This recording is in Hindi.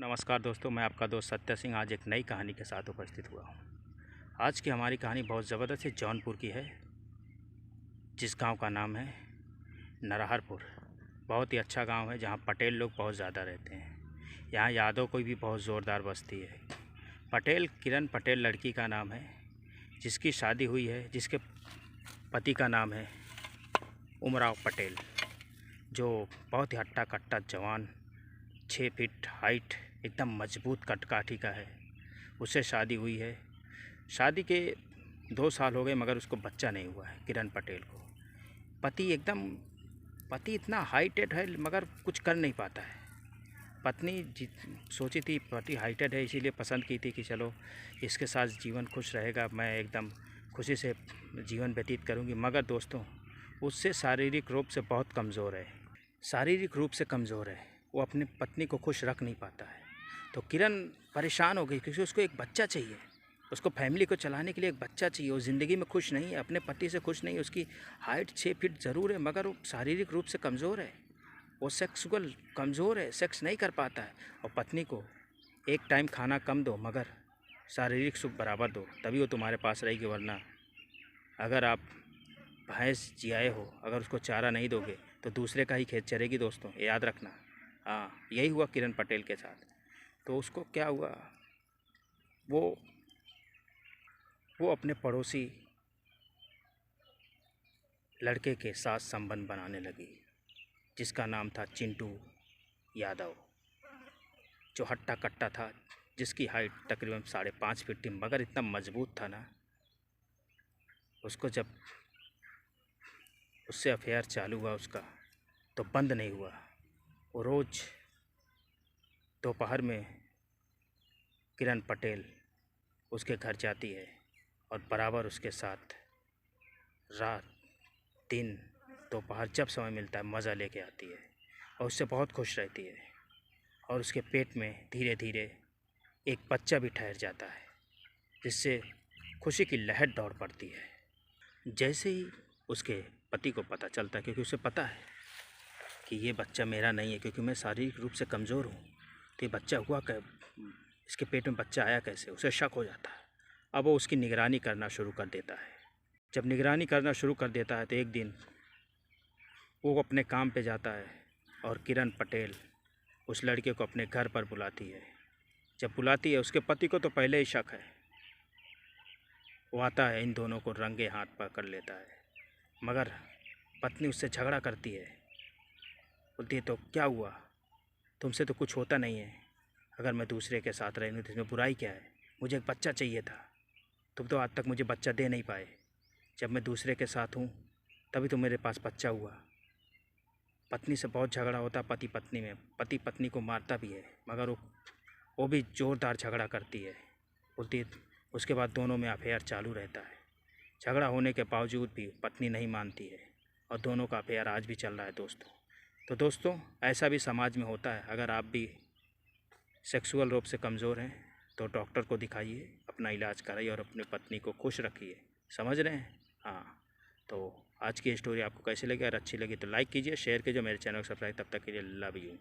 नमस्कार दोस्तों, मैं आपका दोस्त सत्य सिंह आज एक नई कहानी के साथ उपस्थित हुआ हूँ। आज की हमारी कहानी बहुत ज़बरदस्त है, जौनपुर की है, जिस गांव का नाम है नरहरपुर। बहुत ही अच्छा गांव है जहां पटेल लोग बहुत ज़्यादा रहते हैं। यहाँ यादव कोई भी बहुत ज़ोरदार बस्ती है। पटेल किरण पटेल लड़की का नाम है, जिसकी शादी हुई है, जिसके पति का नाम है उमराव पटेल, जो बहुत ही हट्टा कट्टा जवान 6 फीट हाइट एकदम मजबूत कटकाठी का है। उससे शादी हुई है। शादी के 2 साल हो गए मगर उसको बच्चा नहीं हुआ है किरण पटेल को। पति इतना हाइटेड है मगर कुछ कर नहीं पाता है। पत्नी सोची थी पति हाइटेड है इसीलिए पसंद की थी कि चलो इसके साथ जीवन खुश रहेगा, मैं एकदम खुशी से जीवन व्यतीत करूंगी। मगर दोस्तों, उससे शारीरिक रूप से बहुत कमज़ोर है। शारीरिक रूप से कमज़ोर है, वो अपनी पत्नी को खुश रख नहीं पाता है। तो किरण परेशान हो गई क्योंकि उसको एक बच्चा चाहिए। उसको फैमिली को चलाने के लिए एक बच्चा चाहिए। वो ज़िंदगी में खुश नहीं है, अपने पति से खुश नहीं है। उसकी हाइट 6 फीट ज़रूर है मगर वो शारीरिक रूप से कमज़ोर है। वो सेक्सुअल कमज़ोर है, सेक्स नहीं कर पाता है। और पत्नी को एक टाइम खाना कम दो मगर शारीरिक सुख बराबर दो, तभी वो तुम्हारे पास रहेगी। वरना अगर आप भैंस जियाए हो, अगर उसको चारा नहीं दोगे तो दूसरे का ही खेत चरेगी दोस्तों, याद रखना। हाँ, यही हुआ किरण पटेल के साथ। तो उसको क्या हुआ, वो अपने पड़ोसी लड़के के साथ संबंध बनाने लगी, जिसका नाम था चिंटू यादव, जो हट्टा कट्टा था, जिसकी हाइट तकरीबन 5.5 फीट थी मगर इतना मजबूत था ना। उसको जब उससे अफेयर चालू हुआ उसका, तो बंद नहीं हुआ। वो रोज़ दोपहर में किरण पटेल उसके घर जाती है और बराबर उसके साथ रात दिन दोपहर जब समय मिलता है मज़ा लेके आती है और उससे बहुत खुश रहती है। और उसके पेट में धीरे धीरे एक बच्चा भी ठहर जाता है, जिससे खुशी की लहर दौड़ पड़ती है। जैसे ही उसके पति को पता चलता है, क्योंकि उसे पता है कि ये बच्चा मेरा नहीं है, क्योंकि मैं शारीरिक रूप से कमज़ोर हूँ, तो ये बच्चा हुआ इसके पेट में बच्चा आया कैसे, उसे शक हो जाता है। अब वो उसकी निगरानी करना शुरू कर देता है। जब निगरानी करना शुरू कर देता है तो एक दिन वो अपने काम पे जाता है और किरण पटेल उस लड़के को अपने घर पर बुलाती है। जब बुलाती है, उसके पति को तो पहले ही शक है। वो आता है, इन दोनों को रंगे हाथ पकड़ लेता है, मगर पत्नी उससे झगड़ा करती है। बोलती है तो क्या हुआ, तुमसे तो कुछ होता नहीं है, अगर मैं दूसरे के साथ रही हूँ तो इसमें बुराई क्या है, मुझे एक बच्चा चाहिए था, तुम तो आज तक मुझे बच्चा दे नहीं पाए। जब मैं दूसरे के साथ हूँ तभी तो मेरे पास बच्चा हुआ। पत्नी से बहुत झगड़ा होता है पति पत्नी में। पति पत्नी को मारता भी है मगर वो भी ज़ोरदार झगड़ा करती है। बोलती है, उसके बाद दोनों में अफेयर चालू रहता है। झगड़ा होने के बावजूद भी पत्नी नहीं मानती है और दोनों का अफेयर आज भी चल रहा है दोस्तों। तो दोस्तों, ऐसा भी समाज में होता है। अगर आप भी सेक्सुअल रूप से कमज़ोर हैं तो डॉक्टर को दिखाइए, अपना इलाज कराइए और अपनी पत्नी को खुश रखिए। समझ रहे हैं? हाँ, तो आज की स्टोरी आपको कैसी लगी? अगर अच्छी लगी तो लाइक कीजिए, शेयर कीजिए, मेरे चैनल को सब्सक्राइब। तब तक के लिए लव यू।